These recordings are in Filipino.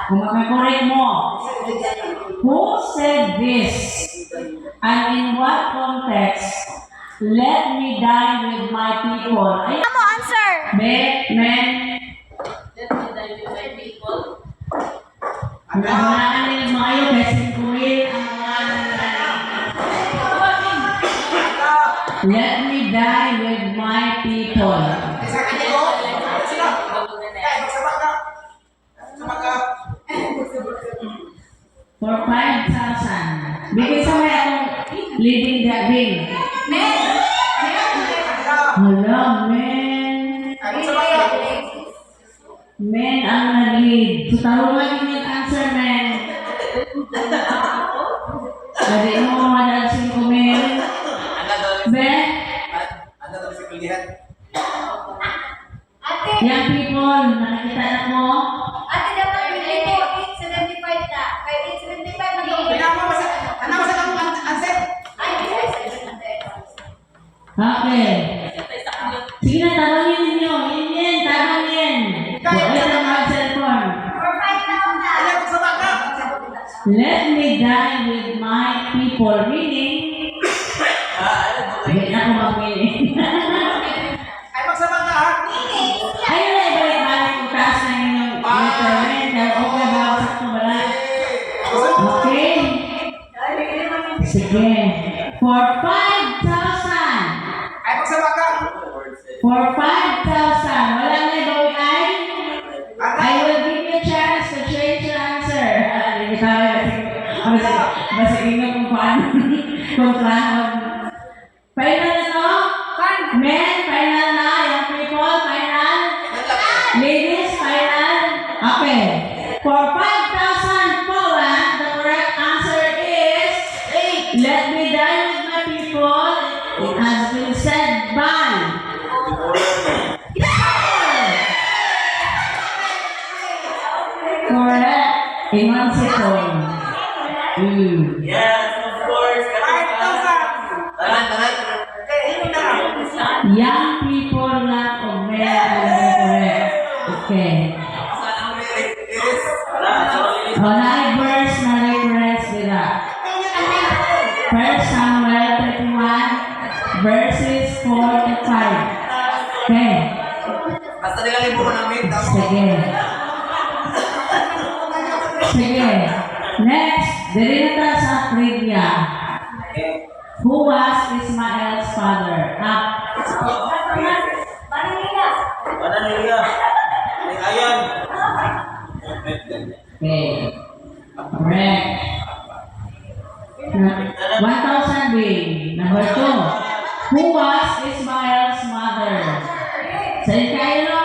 Kung makakorek mo. Who said this? And in what context? Let me die with my people. Ay, Ano answer? men. Let me die with my people. Ang naanin mo kayo kasi kuwil ang mga Let me die with my people. For 5,000. Bigay sa may akong living the bill. Hala, men. Men ang nag-lead. So, tarungan yung answer, men. Jadi mo madalsin ko, men. Ben? Young people, nakikita na mo? Ate, dapat bili ko 875 na. Kaya 875 mag-iinit. Okay. Sige na, tabangin ninyo. Yan, tabangin. Wala na mga cellphone. For 5,000. Let me die with my people. Meaning, hindi na ako mag-meaning. Ayun na, ibalik-balik yung taas na inyong internet. Okay ba? Sakto ba lang? Okay? Sige. For 5,000. For 5,000. Wala na ibang ay? I will give you a chance to change your answer. Hindi tayo. Basigin na kung paano. Kung paano. Final na to? Men, final na. Young people, final. Ladies, final. Okay. For 5,000 Poland, the correct answer is let me die with my people. It has been said by correct. In 1 second. Yes, of course. Young people lang o men correct. Okay. O, na-verse na reference nila. 1 Samuel 31 verses 4 to 5. Okay. Basta nilang ibo ko namin. Sige. Sige. Next, dili na tayo sa trivia. Who was Ismael's father? Wala nila. May ayan. Okay. Correct. 1,000 B. Number 2. Who was Ismael's mother? Sa'yo kayo, no?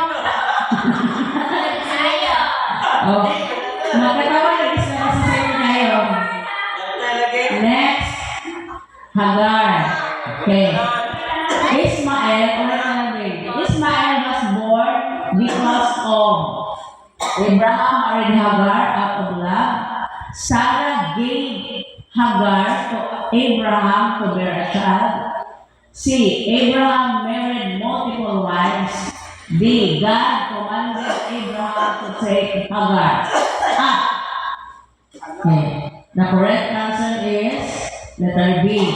Oh. Magkatawa na Ismael sa sa'yo kayo. Next. Hagar. Okay. Ismael, Ismael was born because of Abraham married Hagar out of love. Sarah gave Hagar to Abraham to bear a child. C. Abraham married multiple wives. D. God commanded Abraham to take Hagar. Okay. The correct answer is letter B.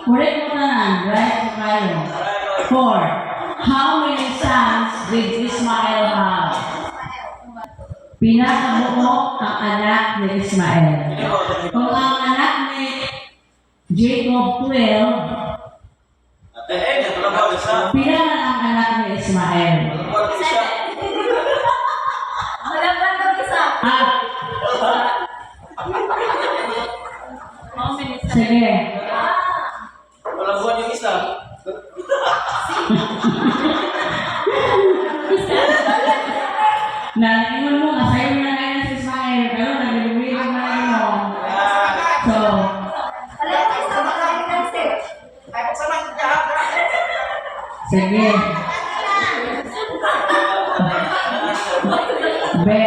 Correct mo tanan, right mo kayo. 4. How many sons did Ismael have? Pinakabuo ang anak ni Ismael. Kung ang anak ni Jacob 12, pila na ang anak ni Ismael? Wala ba ito isa? Sige. Walang buwan yung isa. Naiwan mo, asayin mo na ngayon si Ismael, pero nag-iwilig na ngayon mo. So, Wala ba isa? Mag-answer. sige. Be,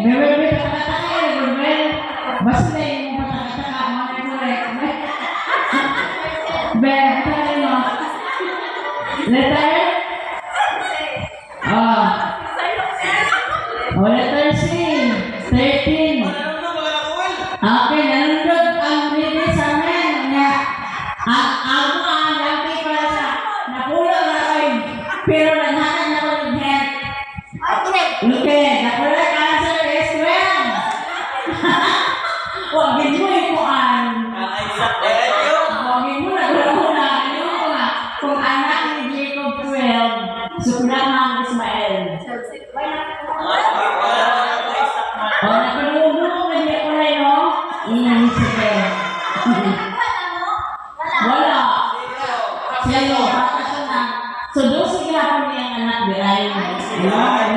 patakataka yun, be. Basta na yung patakataka, mga correct. 13. Ano na mga nakuwil? Okay, nanonood ang video sa amin na ako ang dati para sa nakulo na kayo, pero naghanap na ko ng head. Okay, nakulo ka answer is 12. Huwag mo ikuan. Huwag mo na kung anak ni Jacob 12, sukulang ang Ismael. O, nakulungan ka niya ko na yun. Sige. Wala. Selo, baka siya na. So, doon sige ako niyang anak di ay.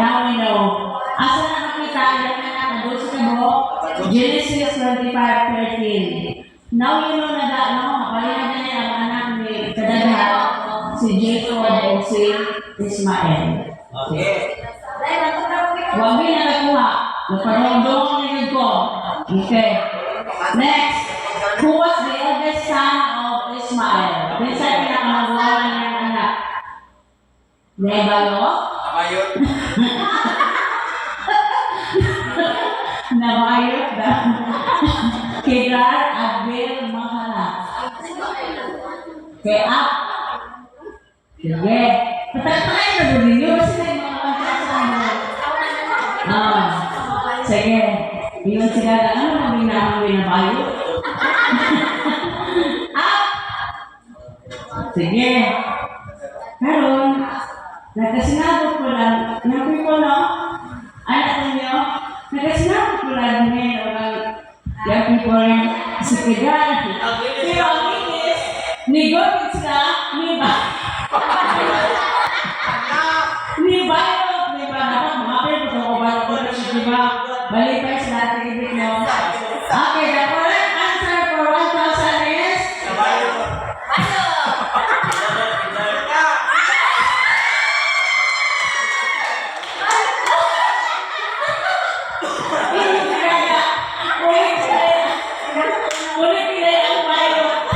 Now we know. Asa na nakita yung anak na doon sa mo? Genesis 25:13. Now you know na mapalihan na niya ang anak ni Kadagha, si Jacob o si Ismael. Okay. Huwag na nakuha. Naparondong na ko. Okay. Next. Who was the eldest son of Ismael? Minsan pinakamagawa niya ang anak. Nebalo? Amayot. Nabayot na. Kedar Abel Mahala. Kaya up. Sige. Patay na doon ninyo. Kasi na yung mga pagkasan mo. Sige. Iyon sila na ano na binabayot. Up. Sige. Karon, nagkasinabot ko lang. Nabi ko no? Anak ninyo? Nagkasinabot ko lang ngayon. Yung people yung si Kedar. Pero ang inis, nigopit sila, ni ba? Dapat mapil ko sa kubalo ko na siya, di ba? Balipay sa natin ibig nyo. Okay, the correct answer for 1,000 is? Ulit nila ang bayo.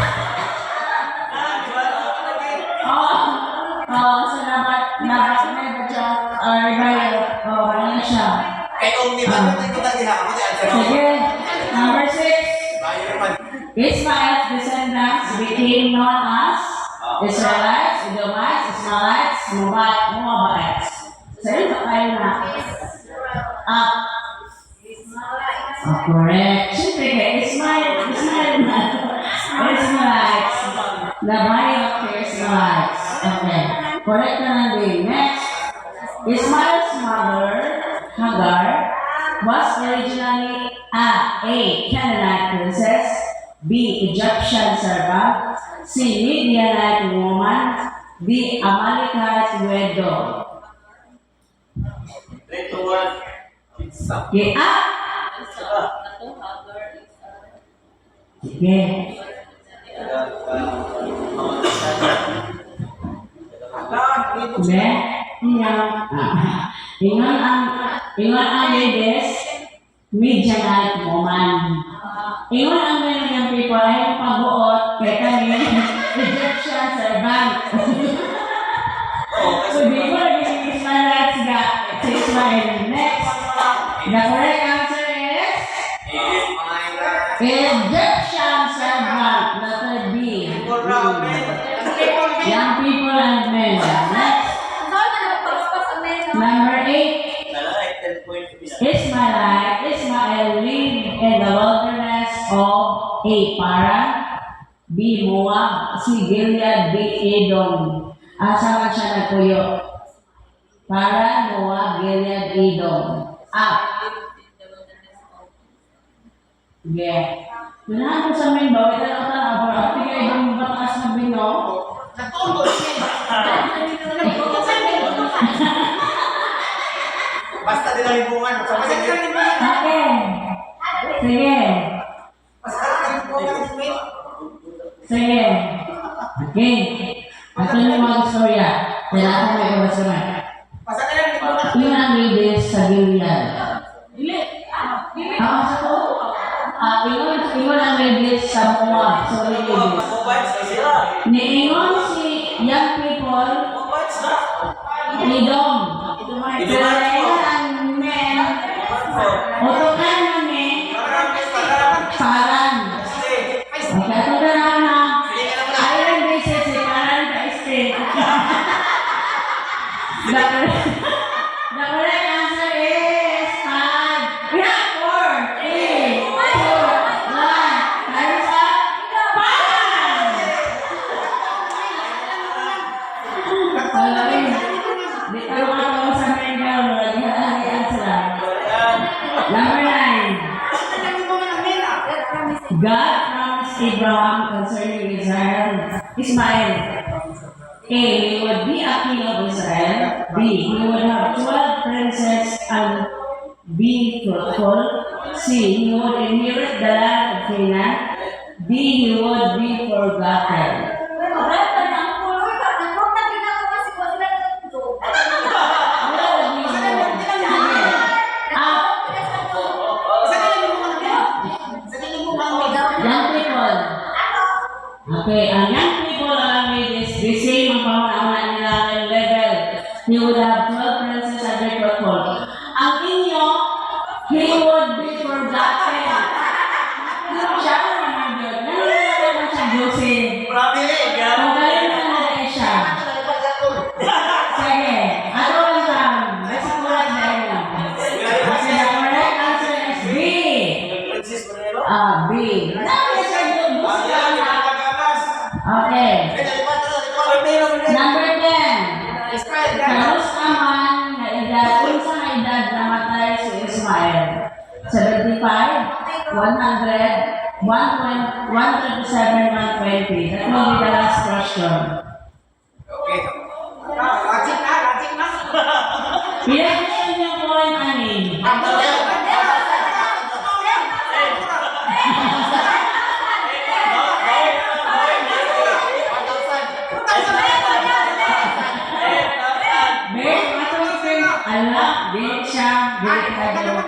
So dapat na siya, bayo. Ano siya? Kaya kung di ba natin ko tayo ako di answer ako. Sige, number 6. Bayo naman. Ismael's descendants became known as Israelites, Edomites, Ismaelites, Moabites. So yun ba kayo na? Correct. Siyempre kay Ismaelites. Labayo kay Ismaelites. Okay. Correct na lang din. Next. Ismael's mother, Hagar, was originally A. Canaanite princess, B. Egyptian servant, C. Midianite woman, D. Amalekite widow. 3, 2, 1. Okay, up! Sige. Sige. Ingon ang ladies, Midianite woman. Ingon ang mga people ay pagbuot kay kami Egyptian servant. So, di ko lagi si Ismaelites si Ismael. Next. The correct answer is Egyptian servant. Letter B. Young people and men. Next. Number 8. Ismael lived in the wilderness of A. Paran, B. Moab, C. Gilead, D. Edom. Asa man siya nagpuyo? Paran, Moab, Gilead, Edom. Up. Yeah. Tunahan ko sa main ba? Ito na ito. Para tingay yung batas na bino. Basta din ang libungan. Okay. Sige. Sige. Okay. Ito yung mga istorya. Kailangan ko may oras naman. Yun ang ladies sa Gilead. Sa to? Ingon ang ladies sa Moab. So, ladies. Niingon si young people Edom. Pero ingon ang men. Otokan ng God promised Abraham concerning Ismael. A. He would be a king of Israel. B. He would have 12 princes and be fruitful. C. He would inherit the land of Canaan. D. He would be forgotten. Young people. Okay, ang young people alam me is the same ang pangunauna nila ng level. He would have 12 princes and be fruitful. Ang inyo, he would be forgotten. Siya ko naman yun. Nanonood naman siya, Joseph. Grabe eh. Kung galing na natin siya. Sige, ano lang lang. Nasa kulat na yun. Kasi the correct answer is B. B. Okay. Number 10. Kalos naman na edad, unsa nga edad namatay si Ismael? 75, 100, 127, 120. That will be the last question. Okay. Pinag-question niyo po ang anin. Babe, atong friend, ala, dili siya, dili ka dito.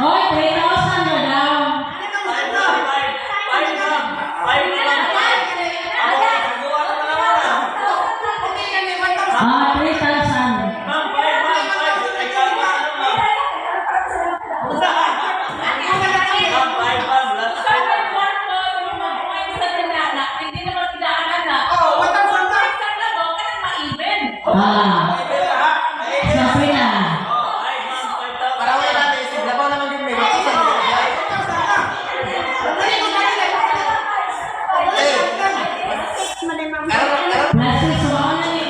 Hoy, 3,000 na daw. Ah, 3,000. Ah, sabi na. Nasa sumaon na ni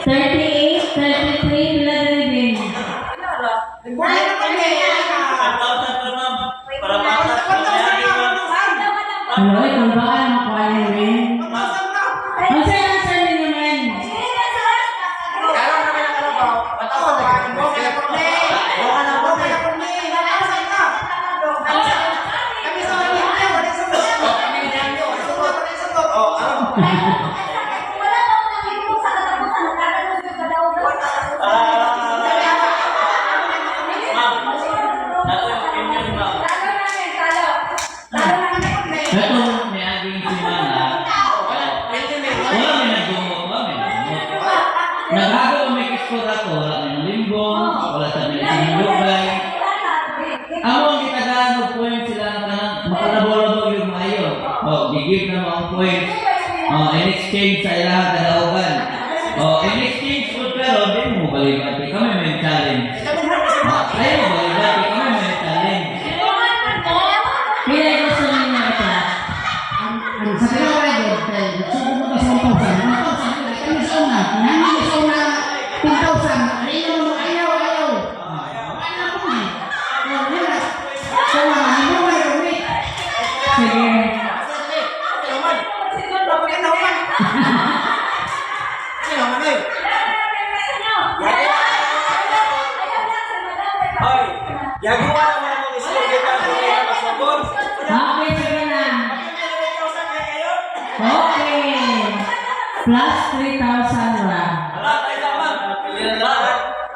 38, 33, pila na rin. Aloy, kung baka makuha niyo rin. Ang answer ninyo men. Ito, may aging simana. Wala may nagdungo, wala may nagdungo. Naghagaw may kiskura ko, wala may limbong, wala sa may sinilubay. Amo ang gitagaan ng point sila ng kanang makalabo-labo yung maayo. Gigib na mga point. In exchange sa ilang kadaugan. In exchange po pero, di mo balibati. Kami may challenge. Ayaw mo balibati, kami may challenge. Pila gusto ninyo ito? Ang sa kaya ko ito, gusto mo ka sa 1,000. 1,000, kami sa una. Nangin sa una, 10,000. Ayaw mo, ayaw. Ayaw mo eh. Sa una, hindi mo may rumit. Sige. Yagawa naman ang isang kita kaya masabot. Okay, sige na. Okay. Plus 3,000 ra.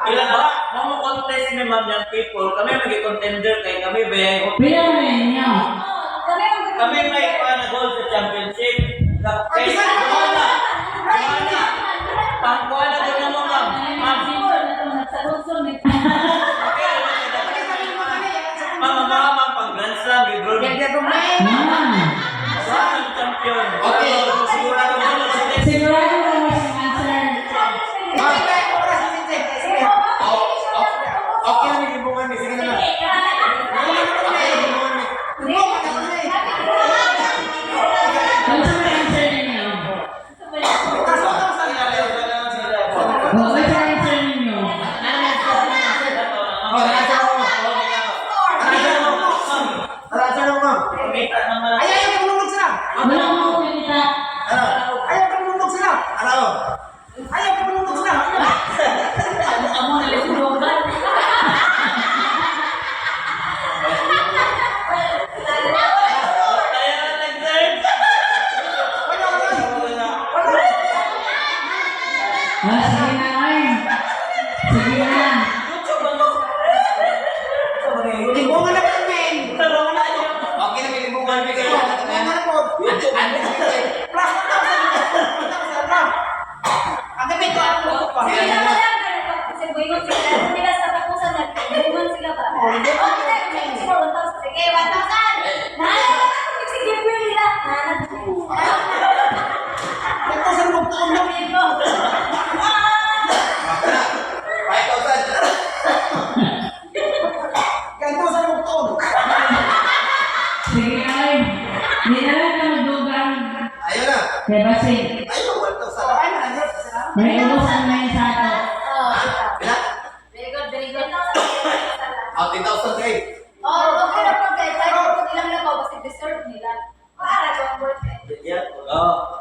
Ilan ba? Mga contest ni ma'am yung people, kami mag-contender kay kami bayay. Pila mo na inyo? Kami may gold sa championship. Kaya pangkuha na doon naman ma'am. Ma'am, ma'am, pang grand Leader Romain. Saan ang champion? Okay. Sigurado mo na si Lex. Sigurado mo ba sa answer? Okay na may libungan ni. Sige na. Ano sa may answer ninyo? Oh, what's the answer ninyo? Wala mo kumita. Amo na lang sinugan. Ah, sige na, ay. Sige na. Libungan na ba, men? Okay na may libungan. Libungan na po. Plus 1,000 lang. Ang gabi ko, ako pa. Sige na lang, kasi buingon sila. Kung nila sa tapusan na, buingon sila ba? Okay, sige, 1,000. Sige, 1,000. Nahala na ako, sige, buingon nila. Ito sa lugtoon na. Ganito sa lugtoon. Sige na, ay. Hindi na lang ka magdugang. Ayun na. Kaya basi, Ayun, 1,000. Ay, nandiyan sila. may ubusan na yun sa ato. Very good, very good. 10,000 kayo. Oh, okay na po guys. Kahit kung ilang na ba, kasi deserve nila. Para yung worth it.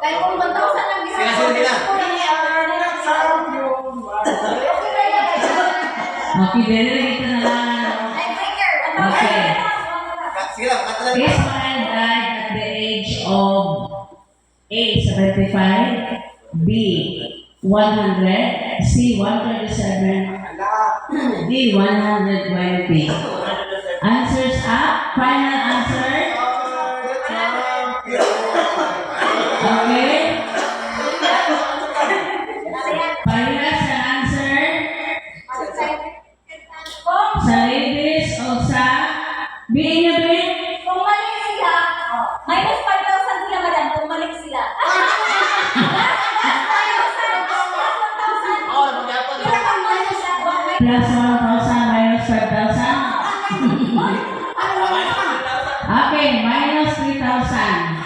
Kahit kung 1,000 lang Sila sila nila. Okay, delegate na lang. Tiebreaker. Okay. Sige lang, kata lang. Ismael died at the age of A, 75, B, 100, C, 137, D, 120. Answers up. Final answer. Okay. Parehas sa answer. Sa ladies o sa B niya, B? Kung mali sila, minus 5,000 sila, madam. Kung mali sila. Plus 1,000 minus 5,000. Okay, minus 3,000.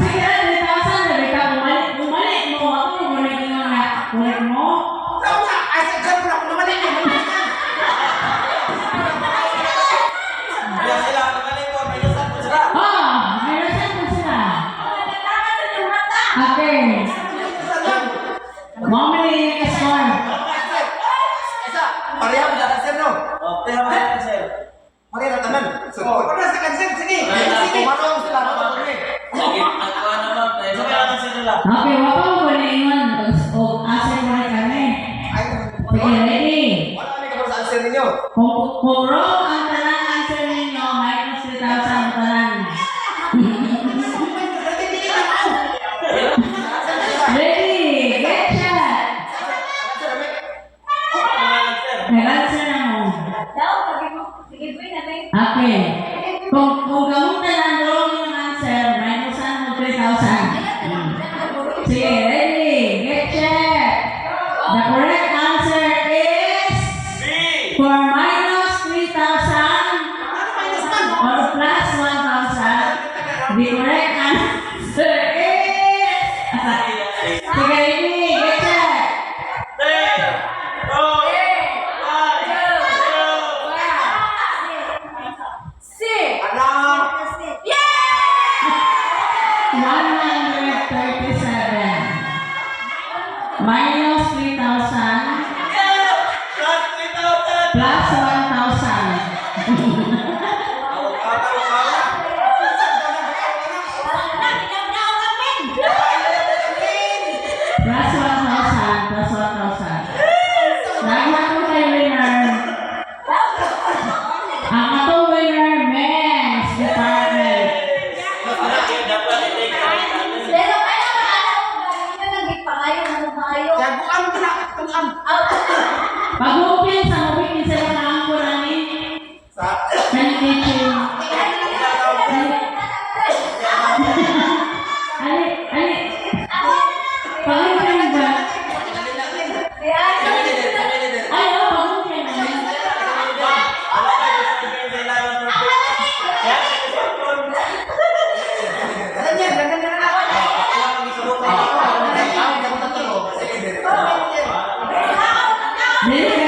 Sige, 3,000. Sabi ka, bumalik mo. Ako, bumalik mo na. Bumalik mo. Oh, minus 1 sila. Okay. Mommy, score. Pareha mo sa cancer, no? Pareha na tanan. Pareha sa cancer, sige. Sige, marunong sila. Marunong eh. Okay, wapa mo ba na ingon? O, asin mo rin kami. Sige, ready? Wala kami kapag sa cancer ninyo. Kung wrong ang talang answer ninyo, minus 3,000 ang talang. Ready? Get shot! May answer na mo. Okay. Kung gamutan ang wrong yung answer, minusan mo 3,000. Sige, ready? Get shot! The correct answer is for minus 3,000 or plus 1,000. The correct answer is... Sige, ready? Get shot! Anak! 137 minus 3,000 plus 1,000. Plus 1,000 plus 1,000. Lahat mo kay winner. Ang atong winner, men's department. Pero kaya alam mo, naging pangayo, ano pangayo? Yaguan mo na. Tuan. Out. Pag-open sa Dili